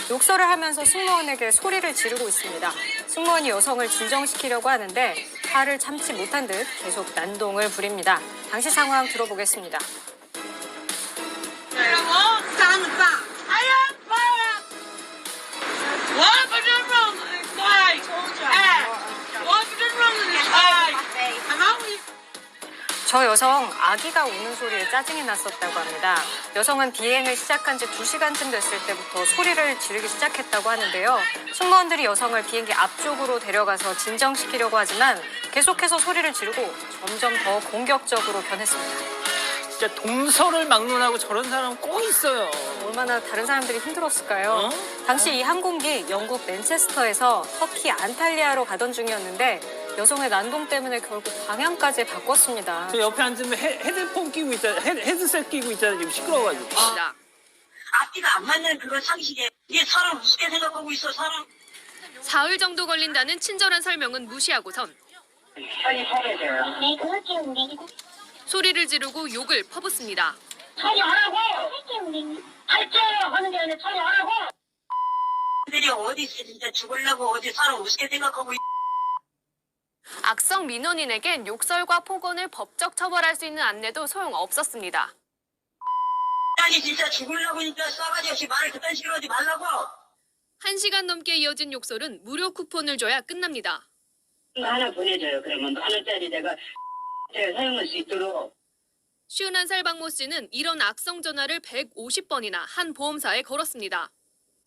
욕설을 하면서 승무원에게 소리를 지르고 있습니다. 승무원이 여성을 진정시키려고 하는데 화를 참지 못한 듯 계속 난동을 부립니다. 당시 상황 들어보겠습니다. 저 여성 아기가 우는 소리에 짜증이 났었다고 합니다. 여성은 비행을 시작한 지 2시간쯤 됐을 때부터 소리를 지르기 시작했다고 하는데요. 승무원들이 여성을 비행기 앞쪽으로 데려가서 진정시키려고 하지만 계속해서 소리를 지르고 점점 더 공격적으로 변했습니다. 진짜 동서를 막론하고 저런 사람은 꼭 있어요. 얼마나 다른 사람들이 힘들었을까요? 당시 이 항공기 영국 맨체스터에서 터키 안탈리아로 가던 중이었는데 여성의 난동 때문에 결국 방향까지 바꿨습니다. 저 옆에 앉으면 헤드폰 끼고 있잖아요. 헤드셋 끼고 있잖아요. 지금 시끄러워가지고. 앞뒤가 안 맞는 그런 상식에 이게 사람 우습게 생각하고 있어 사람. 사흘 정도 걸린다는 친절한 설명은 무시하고선 소리를 지르고 욕을 퍼붓습니다. 처리 안 하고 할게 하는 게 아니라 처리 안 하고. 들이 어디 있어 진짜 죽으려고 어디 사람 우습게 생각하고. 악성 민원인에겐 욕설과 폭언을 법적 처벌할 수 있는 안내도 소용없었습니다. 아니 진짜 죽으려고 하니까 싸가지 없이 말을 그딴 식으로 하지 말라고. 1시간 넘게 이어진 욕설은 무료 쿠폰을 줘야 끝납니다. 하나 보내줘요. 그러면 10,000원짜리 제가 사용할 수 있도록. 51살 박모 씨는 이런 악성 전화를 150번이나 한 보험사에 걸었습니다.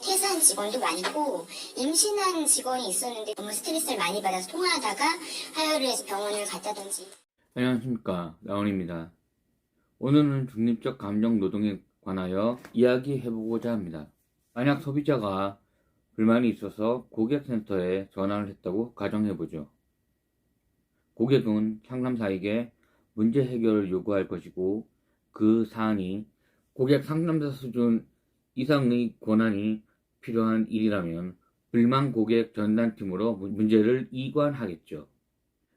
퇴사한 직원도 많고 임신한 직원이 있었는데 너무 스트레스를 많이 받아서 통화하다가 하혈을 해서 병원을 갔다든지. 안녕하십니까, 라온입니다. 오늘은 중립적 감정 노동에 관하여 이야기해보고자 합니다. 만약 소비자가 불만이 있어서 고객센터에 전화를 했다고 가정해보죠. 고객은 상담사에게 문제 해결을 요구할 것이고 그 사안이 고객 상담사 수준 이상의 권한이 필요한 일이라면 불만 고객 전담팀으로 문제를 이관하겠죠.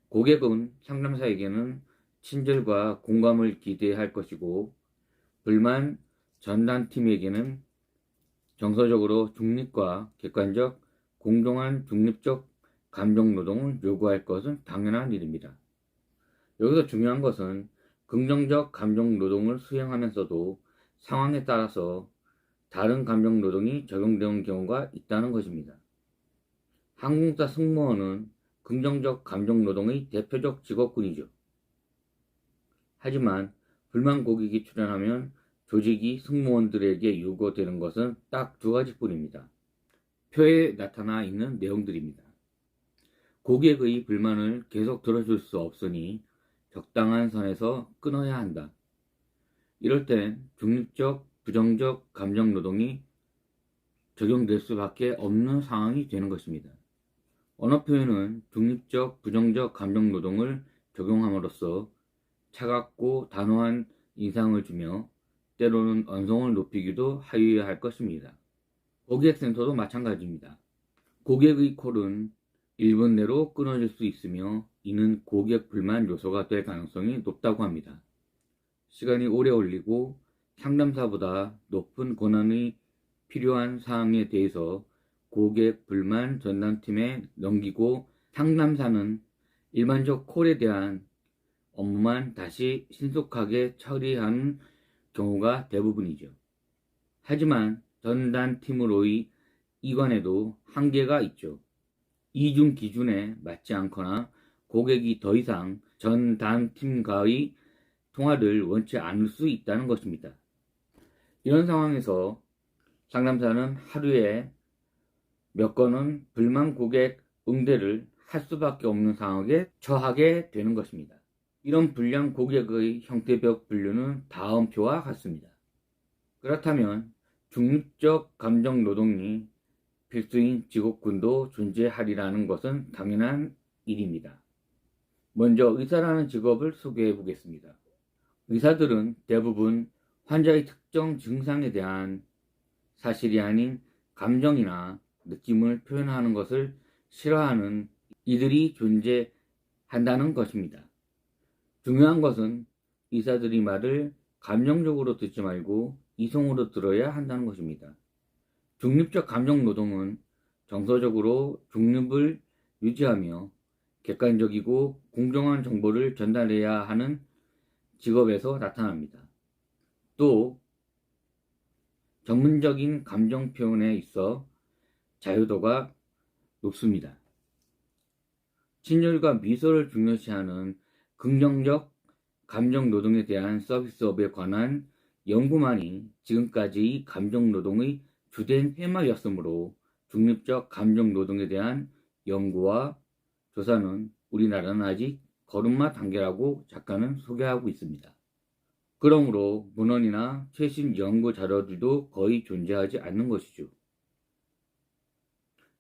고객은 상담사에게는 친절과 공감을 기대할 것이고 불만 전담팀에게는 정서적으로 중립과 객관적, 공정한 중립적 감정노동을 요구할 것은 당연한 일입니다. 여기서 중요한 것은 긍정적 감정노동을 수행하면서도 상황에 따라서 다른 감정노동이 적용되는 경우가 있다는 것입니다. 항공사 승무원은 긍정적 감정노동의 대표적 직업군이죠. 하지만 불만 고객이 출연하면 조직이 승무원들에게 요구되는 것은 딱 2가지뿐입니다. 표에 나타나 있는 내용들입니다. 고객의 불만을 계속 들어줄 수 없으니 적당한 선에서 끊어야 한다. 이럴 땐 중립적, 부정적 감정노동이 적용될 수밖에 없는 상황이 되는 것입니다. 언어 표현은 중립적, 부정적 감정노동을 적용함으로써 차갑고 단호한 인상을 주며 때로는 언성을 높이기도 하여야 할 것입니다. 고객센터도 마찬가지입니다. 고객의 콜은 1분 내로 끊어질 수 있으며 이는 고객 불만 요소가 될 가능성이 높다고 합니다. 시간이 오래 걸리고 상담사보다 높은 권한이 필요한 사항에 대해서 고객 불만 전담팀에 넘기고 상담사는 일반적 콜에 대한 업무만 다시 신속하게 처리하는 경우가 대부분이죠. 하지만 전담팀으로의 이관에도 한계가 있죠. 이중 기준에 맞지 않거나 고객이 더 이상 전담팀과의 통화를 원치 않을 수 있다는 것입니다. 이런 상황에서 상담사는 하루에 몇 건은 불만 고객 응대를 할 수밖에 없는 상황에 처하게 되는 것입니다. 이런 불량 고객의 형태적 분류는 다음 표와 같습니다. 그렇다면 중립적 감정 노동이 필수인 직업군도 존재하리라는 것은 당연한 일입니다. 먼저 의사라는 직업을 소개해 보겠습니다. 의사들은 대부분 환자의 특정 증상에 대한 사실이 아닌 감정이나 느낌을 표현하는 것을 싫어하는 이들이 존재한다는 것입니다. 중요한 것은 의사들이 말을 감정적으로 듣지 말고 이성으로 들어야 한다는 것입니다. 중립적 감정 노동은 정서적으로 중립을 유지하며 객관적이고 공정한 정보를 전달해야 하는 직업에서 나타납니다. 또 전문적인 감정 표현에 있어 자유도가 높습니다. 친절과 미소를 중요시하는 긍정적 감정 노동에 대한 서비스업에 관한 연구만이 지금까지의 감정 노동의 주된 테마였으므로 중립적 감정 노동에 대한 연구와 조사는 우리나라는 아직 걸음마 단계라고 작가는 소개하고 있습니다. 그러므로 문헌이나 최신 연구 자료들도 거의 존재하지 않는 것이죠.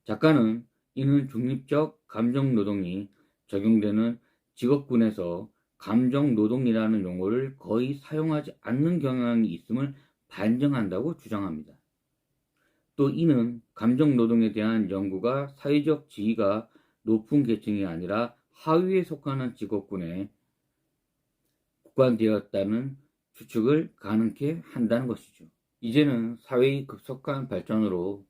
작가는 이는 중립적 감정 노동이 적용되는 직업군에서 감정 노동이라는 용어를 거의 사용하지 않는 경향이 있음을 반증한다고 주장합니다. 또 이는 감정 노동에 대한 연구가 사회적 지위가 높은 계층이 아니라 하위에 속하는 직업군에 국한되었다는 추측을 가능케 한다는 것이죠. 이제는 사회의 급속한 발전으로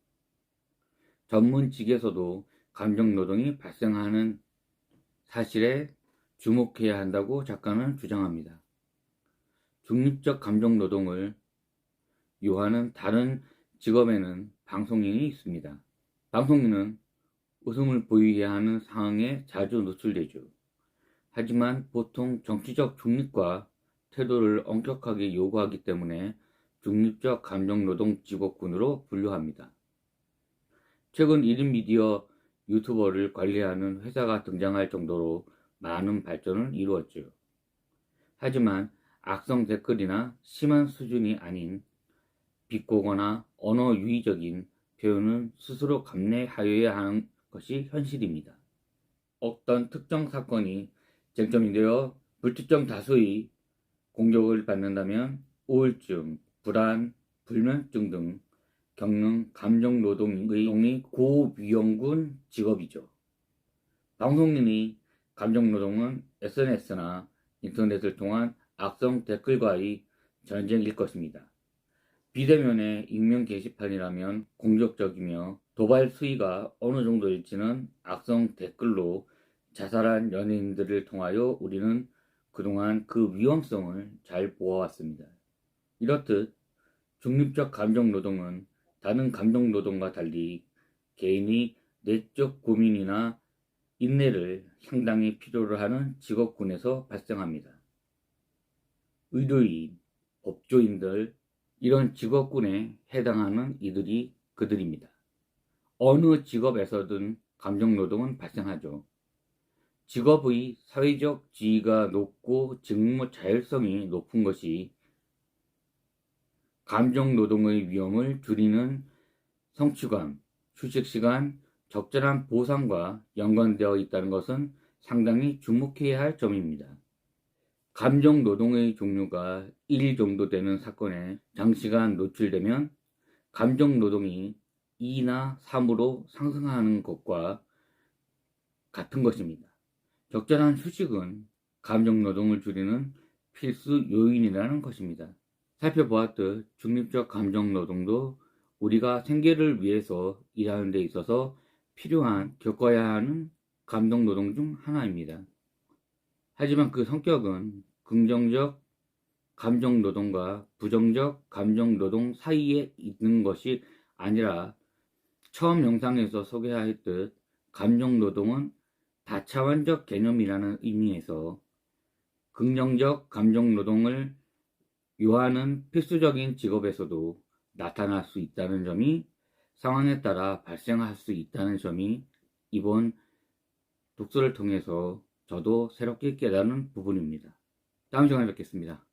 전문직에서도 감정 노동이 발생하는 사실에 주목해야 한다고 작가는 주장합니다. 중립적 감정 노동을 요하는 다른 직업에는 방송인이 있습니다. 방송인은 웃음을 보여야 하는 상황에 자주 노출되죠. 하지만 보통 정치적 중립과 태도를 엄격하게 요구하기 때문에 중립적 감정 노동 직업군으로 분류합니다. 최근 1인 미디어 유튜버를 관리하는 회사가 등장할 정도로 많은 발전을 이루었죠. 하지만 악성 댓글이나 심한 수준이 아닌 비꼬거나 언어 유희적인 표현은 스스로 감내하여야 하는 것이 현실입니다. 어떤 특정 사건이 쟁점이 되어 불특정 다수의 공격을 받는다면 우울증, 불안, 불면증 등 겪는 감정노동의 고위험군 직업이죠. 방송인의 감정노동은 SNS나 인터넷을 통한 악성 댓글과의 전쟁일 것입니다. 비대면의 익명 게시판이라면 공격적이며 도발 수위가 어느 정도일지는 악성 댓글로 자살한 연예인들을 통하여 우리는 그동안 그 위험성을 잘 보아왔습니다. 이렇듯 중립적 감정노동은 다른 감정노동과 달리 개인이 내적 고민이나 인내를 상당히 필요로 하는 직업군에서 발생합니다. 의료인, 법조인들 이런 직업군에 해당하는 이들이 그들입니다. 어느 직업에서든 감정노동은 발생하죠. 직업의 사회적 지위가 높고 직무 자율성이 높은 것이 감정노동의 위험을 줄이는 성취감, 휴식시간, 적절한 보상과 연관되어 있다는 것은 상당히 주목해야 할 점입니다. 감정노동의 종류가 1 정도 되는 사건에 장시간 노출되면 감정노동이 2나 3으로 상승하는 것과 같은 것입니다. 적절한 휴식은 감정노동을 줄이는 필수 요인이라는 것입니다. 살펴보았듯 중립적 감정노동도 우리가 생계를 위해서 일하는 데 있어서 필요한 겪어야 하는 감정노동 중 하나입니다. 하지만 그 성격은 긍정적 감정노동과 부정적 감정노동 사이에 있는 것이 아니라 처음 영상에서 소개하였듯 감정노동은 다차원적 개념이라는 의미에서 긍정적 감정노동을 요하는 필수적인 직업에서도 나타날 수 있다는 점이 상황에 따라 발생할 수 있다는 점이 이번 독서를 통해서 저도 새롭게 깨달은 부분입니다. 다음 시간에 뵙겠습니다.